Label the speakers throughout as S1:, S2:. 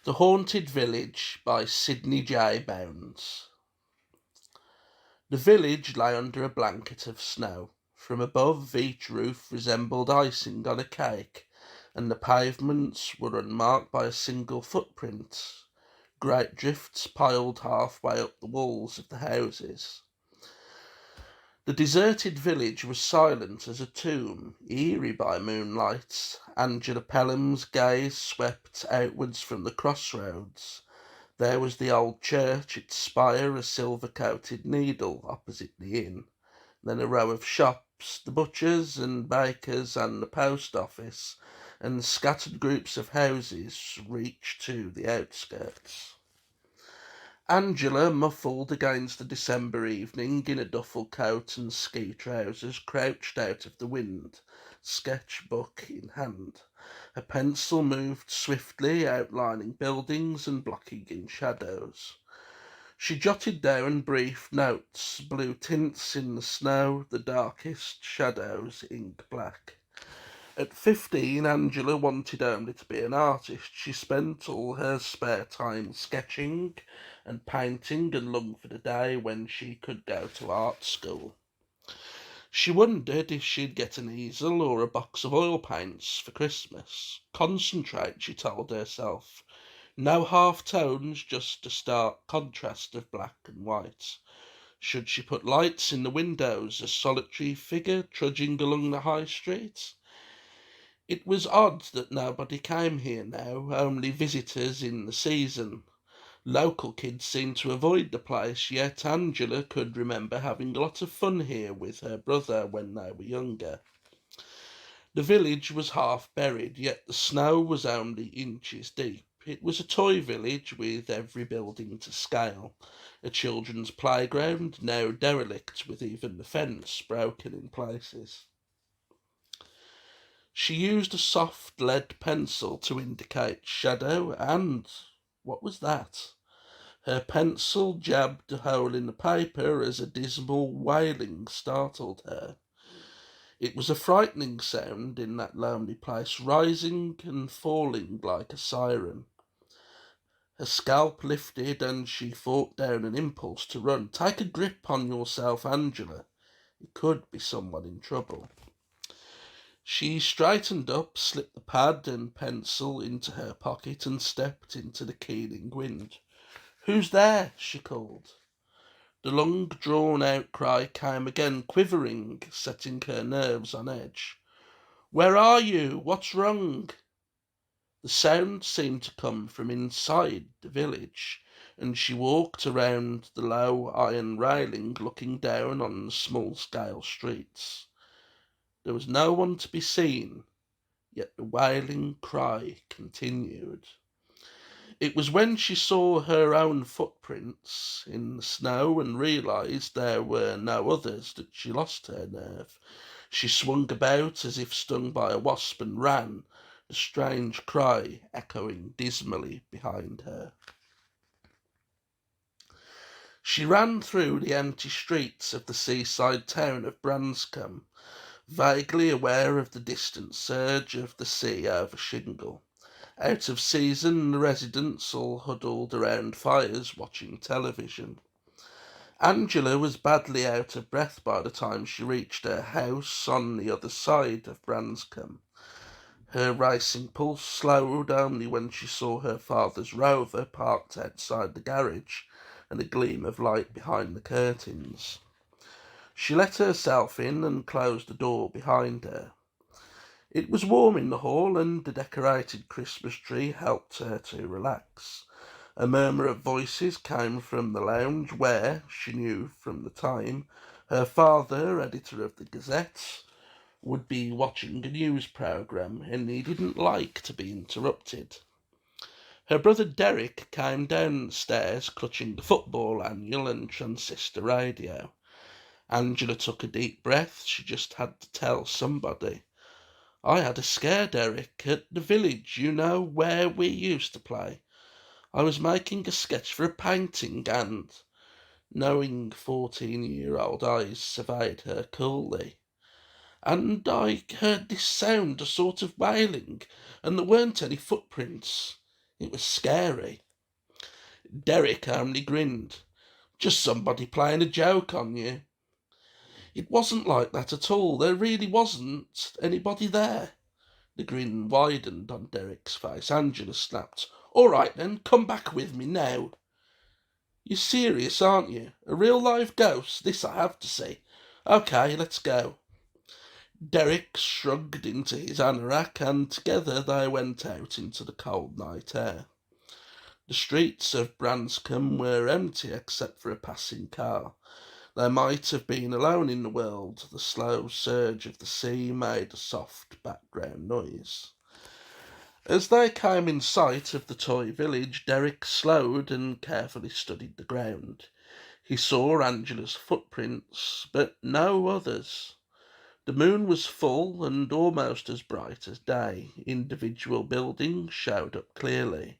S1: The Haunted Village by Sidney J. Bounds. The village lay under a blanket of snow. From above, each roof resembled icing on a cake, and the pavements were unmarked by a single footprint. Great drifts piled halfway up the walls of the houses. The deserted village was silent as a tomb, eerie by moonlight. Angela Pelham's gaze swept outwards from the crossroads. There was the old church, its spire a silver-coated needle opposite the inn. Then a row of shops, the butcher's and baker's and the post office, and scattered groups of houses reached to the outskirts. Angela, muffled against the December evening in a duffel coat and ski trousers, crouched out of the wind, sketch-book in hand. Her pencil moved swiftly, outlining buildings and blocking in shadows. She jotted down brief notes, blue tints in the snow, the darkest shadows ink black. At 15, Angela wanted only to be an artist. She spent all her spare time sketching and painting and longed for the day when she could go to art school. She wondered if she'd get an easel or a box of oil paints for Christmas. Concentrate, she told herself. No half tones, just a stark contrast of black and white. Should she put lights in the windows, a solitary figure trudging along the high street? It was odd that nobody came here now, only visitors in the season. Local kids seemed to avoid the place, yet Angela could remember having a lot of fun here with her brother when they were younger. The village was half buried, yet the snow was only inches deep. It was a toy village with every building to scale. A children's playground, now derelict with even the fence broken in places. She used a soft lead pencil to indicate shadow, and what was that? Her pencil jabbed a hole in the paper as a dismal wailing startled her. It was a frightening sound in that lonely place, rising and falling like a siren. Her scalp lifted and she fought down an impulse to run. Take a grip on yourself, Angela. It could be someone in trouble. She straightened up, slipped the pad and pencil into her pocket and stepped into the keening wind. "Who's there?" she called. The long drawn-out cry came again, quivering, setting her nerves on edge. "Where are you? What's wrong?" The sound seemed to come from inside the village, and she walked around the low iron railing, looking down on the small-scale streets. There was no one to be seen, yet the wailing cry continued. It was when she saw her own footprints in the snow and realised there were no others that she lost her nerve. She swung about as if stung by a wasp and ran, the strange cry echoing dismally behind her. She ran through the empty streets of the seaside town of Branscombe, vaguely aware of the distant surge of the sea over shingle. Out of season, the residents all huddled around fires watching television. Angela was badly out of breath by the time she reached her house on the other side of Branscombe. Her racing pulse slowed only when she saw her father's Rover parked outside the garage and a gleam of light behind the curtains. She let herself in and closed the door behind her. It was warm in the hall, and the decorated Christmas tree helped her to relax. A murmur of voices came from the lounge where, she knew from the time, her father, editor of the Gazette, would be watching a news programme, and he didn't like to be interrupted. Her brother Derek came down the stairs clutching the football annual and transistor radio. Angela took a deep breath. She just had to tell somebody. "I had a scare, Derek, at the village, you know, where we used to play. I was making a sketch for a painting and—" knowing 14-year-old eyes surveyed her coolly. "And I heard this sound, a sort of wailing, and there weren't any footprints. It was scary. Derek only grinned. Just somebody playing a joke on you. It wasn't like that at all. There really wasn't anybody there. The grin widened on Derek's face. Angela snapped. All right then, come back with me now. You're serious, aren't you? A real live ghost? This I have to see. Okay, let's go. Derek shrugged into his anorak, and together they went out into the cold night air. The streets of Branscombe were empty except for a passing car. They might have been alone in the world. The slow surge of the sea made a soft background noise. As they came in sight of the toy village, Derek slowed and carefully studied the ground. He saw Angela's footprints, but no others. The moon was full and almost as bright as day. Individual buildings showed up clearly.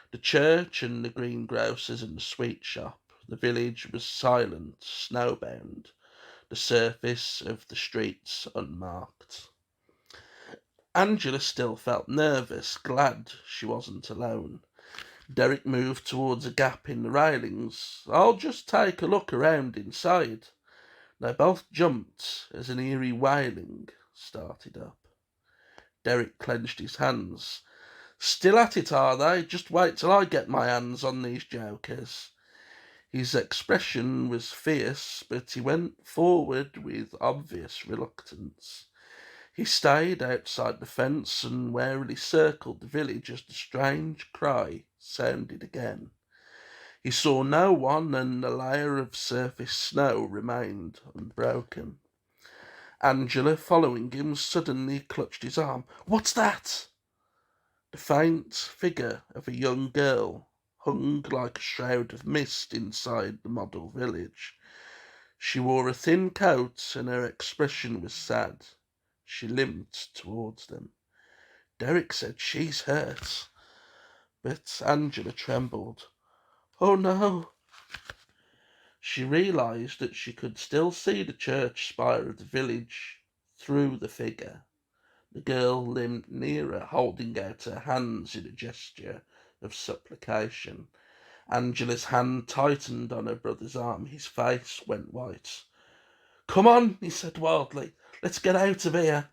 S1: The church and the greengrocer's and the sweet shop. The village was silent, snowbound, the surface of the streets unmarked. Angela still felt nervous, glad she wasn't alone. Derek moved towards a gap in the railings. I'll just take a look around inside. They both jumped as an eerie wailing started up. Derek clenched his hands. Still at it, are they? Just wait till I get my hands on these jokers. His expression was fierce, but he went forward with obvious reluctance. He stayed outside the fence and warily circled the village as the strange cry sounded again. He saw no one, and the layer of surface snow remained unbroken. Angela, following him, suddenly clutched his arm. What's that? The faint figure of a young girl hung like a shroud of mist inside the model village. She wore a thin coat, and her expression was sad. She limped towards them. Derek said, She's hurt. But Angela trembled. Oh no! She realised that she could still see the church spire of the village through the figure. The girl limped nearer, holding out her hands in a gesture of supplication. Angela's hand tightened on her brother's arm. His face went white. Come on, he said wildly. Let's get out of here.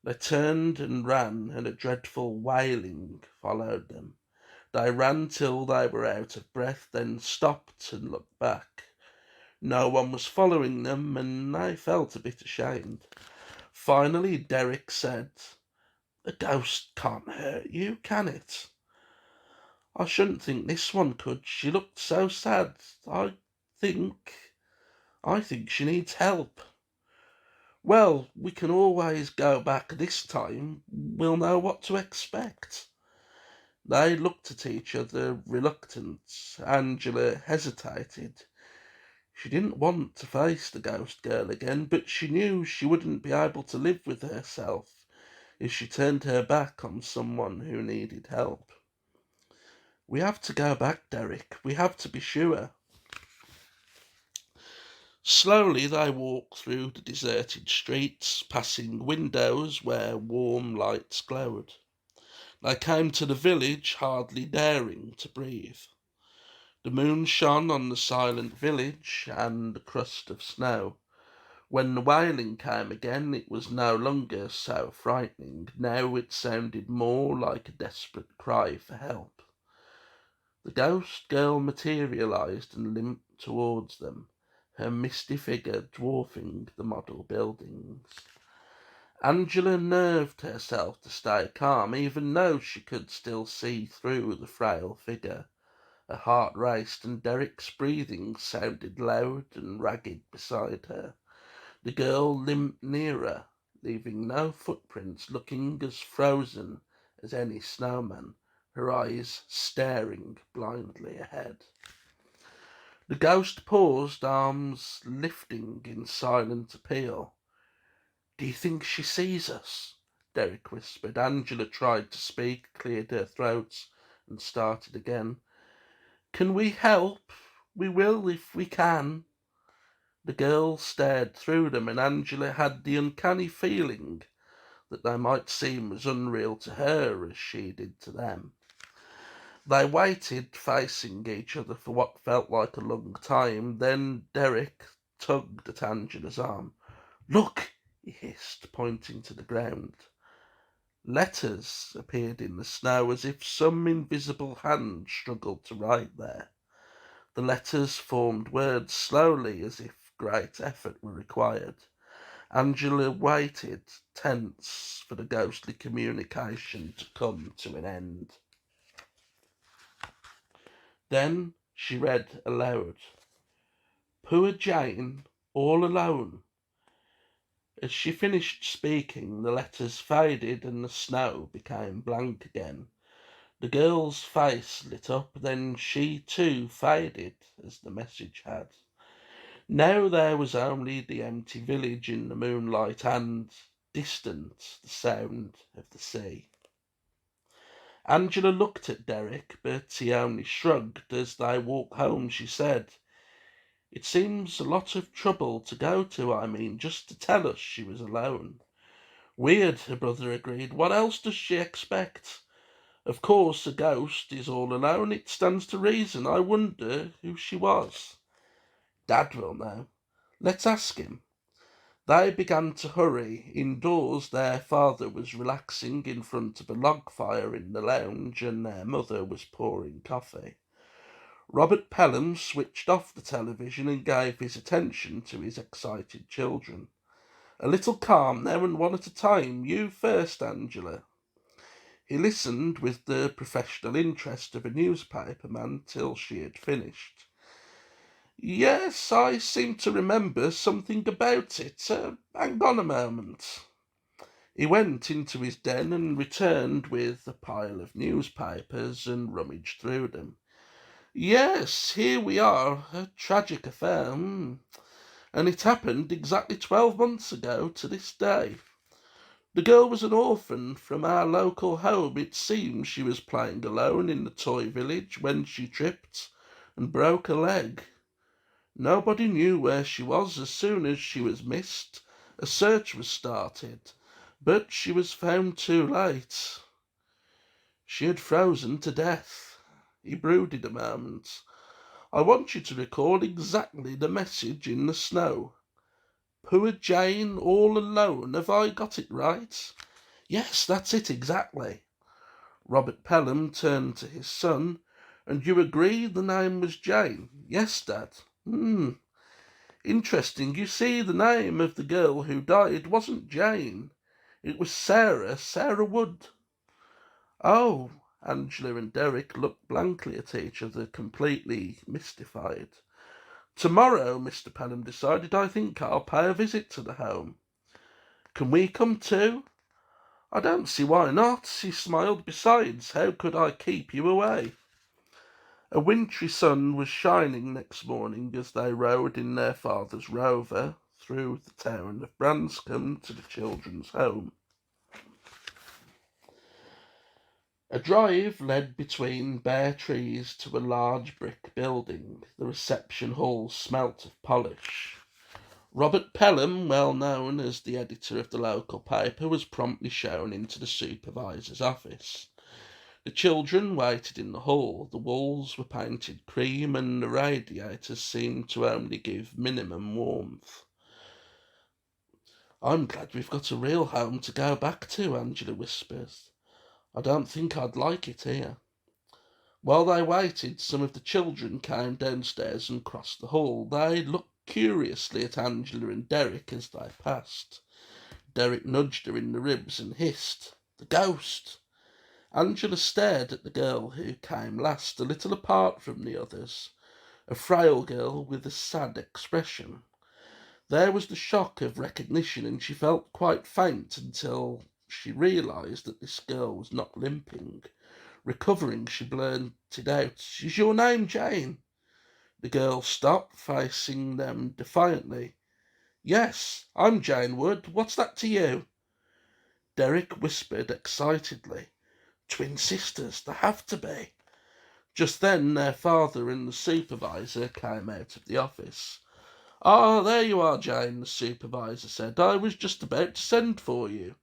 S1: They turned and ran, and a dreadful wailing followed them. They ran till they were out of breath, then stopped and looked back. No one was following them, and they felt a bit ashamed. Finally, Derek said, A ghost can't hurt you, can it? I shouldn't think this one could. She looked so sad. think, I think she needs help. Well, we can always go back this time. We'll know what to expect. They looked at each other, reluctant. Angela hesitated. She didn't want to face the ghost girl again, but she knew she wouldn't be able to live with herself if she turned her back on someone who needed help. We have to go back, Derek. We have to be sure. Slowly they walked through the deserted streets, passing windows where warm lights glowed. They came to the village, hardly daring to breathe. The moon shone on the silent village and the crust of snow. When the wailing came again, it was no longer so frightening. Now it sounded more like a desperate cry for help. The ghost girl materialized and limped towards them, her misty figure dwarfing the model buildings. Angela nerved herself to stay calm, even though she could still see through the frail figure. Her heart raced, and Derek's breathing sounded loud and ragged beside her. The girl limped nearer, leaving no footprints, looking as frozen as any snowman, her eyes staring blindly ahead. The ghost paused, arms lifting in silent appeal. Do you think she sees us? Derek whispered. Angela tried to speak, cleared her throat, and started again. Can we help? We will if we can. The girl stared through them, and Angela had the uncanny feeling that they might seem as unreal to her as she did to them. They waited, facing each other for what felt like a long time. Then Derek tugged at Angela's arm. "Look!" he hissed, pointing to the ground. Letters appeared in the snow as if some invisible hand struggled to write there. The letters formed words slowly, as if great effort were required. Angela waited, tense, for the ghostly communication to come to an end. Then she read aloud, "Poor Jane, all alone." As she finished speaking, the letters faded and the snow became blank again. The girl's face lit up, then she too faded as the message had. Now there was only the empty village in the moonlight and, distant, the sound of the sea. Angela looked at Derek, but he only shrugged. As they walked home, she said, "It seems a lot of trouble to go to, just to tell us she was alone." "Weird," her brother agreed. "What else does she expect? Of course, a ghost is all alone. It stands to reason. I wonder who she was." "Dad will know. Let's ask him." They began to hurry. Indoors, their father was relaxing in front of a log fire in the lounge, and their mother was pouring coffee. Robert Pelham switched off the television and gave his attention to his excited children. "A little calm now, and one at a time. You first, Angela." He listened with the professional interest of a newspaper man till she had finished. "Yes, I seem to remember something about it. Hang on a moment." He went into his den and returned with a pile of newspapers and rummaged through them. "Yes, here we are. A tragic affair. And it happened exactly 12 months ago to this day. The girl was an orphan from our local home. It seems she was playing alone in the toy village when she tripped and broke a leg. Nobody knew where she was. As soon as she was missed, a search was started, but she was found too late. She had frozen to death." He brooded a moment. "I want you to recall exactly the message in the snow. Poor Jane, all alone. Have I got it right?" "Yes, that's it exactly." Robert Pelham turned to his son. "And you agree the name was Jane?" "Yes, Dad." Interesting. You see, the name of the girl who died wasn't Jane. It was Sarah Wood." "Oh." Angela and Derek looked blankly at each other, completely mystified. "Tomorrow," Mr. Pelham decided, "I think I'll pay a visit to the home." "Can we come too?" "I don't see why not," he smiled. "Besides, how could I keep you away?" A wintry sun was shining next morning as they rode in their father's rover through the town of Branscombe to the children's home. A drive led between bare trees to a large brick building. The reception hall smelt of polish. Robert Pelham, well known as the editor of the local paper, was promptly shown into the supervisor's office. The children waited in the hall. The walls were painted cream, and the radiators seemed to only give minimum warmth. "I'm glad we've got a real home to go back to," Angela whispers. "I don't think I'd like it here." While they waited, some of the children came downstairs and crossed the hall. They looked curiously at Angela and Derek as they passed. Derek nudged her in the ribs and hissed, "The ghost!" Angela stared at the girl who came last, a little apart from the others, a frail girl with a sad expression. There was the shock of recognition, and she felt quite faint until she realised that this girl was not limping. Recovering, she blurted out, "Is your name Jane?" The girl stopped, facing them defiantly. "Yes, I'm Jane Wood. What's that to you?" Derek whispered excitedly, "Twin sisters, there have to be." Just then their father and the supervisor came out of the office. "Ah, there you are, Jane," the supervisor said. "I was just about to send for you.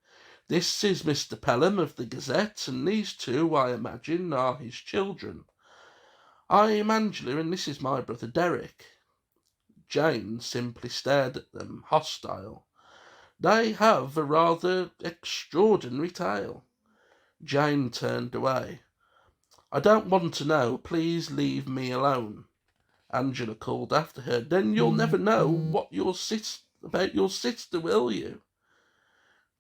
S1: This is Mr. Pelham of the Gazette, and these two, I imagine, are his children. I am Angela, and this is my brother Derek." Jane simply stared at them, hostile. "They have a rather extraordinary tale." Jane turned away. "I don't want to know. Please leave me alone." Angela called after her. "Then you'll never know what about your sister, will you?"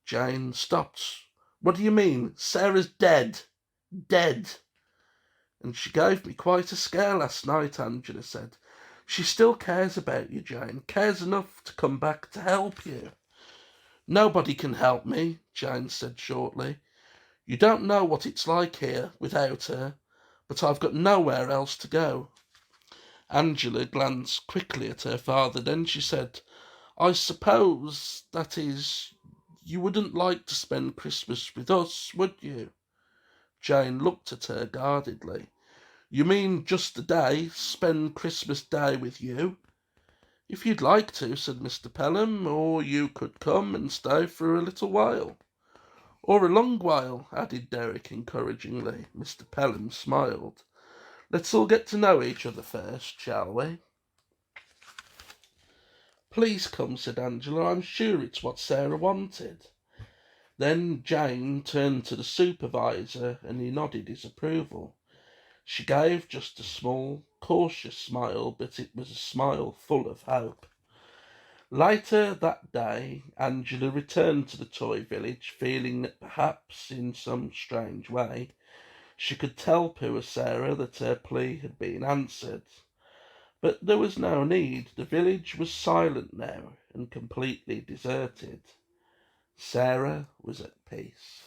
S1: Jane stopped. "What do you mean? Sarah's dead. Dead." "And she gave me quite a scare last night," Angela said. "She still cares about you, Jane. Cares enough to come back to help you." "Nobody can help me," Jane said shortly. "You don't know what it's like here without her, but I've got nowhere else to go." Angela glanced quickly at her father. Then she said, "I suppose, that is, you wouldn't like to spend Christmas with us, would you?" Jane looked at her guardedly. "You mean just a day, spend Christmas Day with you?" "If you'd like to," said Mr. Pelham, "or you could come and stay for a little while." "Or a long while," added Derek encouragingly. Mr. Pelham smiled. "Let's all get to know each other first, shall we?" "Please come," said Angela. "I'm sure it's what Sarah wanted." Then Jane turned to the supervisor, and he nodded his approval. She gave just a small, cautious smile, but it was a smile full of hope. Later that day, Angela returned to the toy village, feeling that perhaps, in some strange way, she could tell poor Sarah that her plea had been answered. But there was no need. The village was silent now and completely deserted. Sarah was at peace.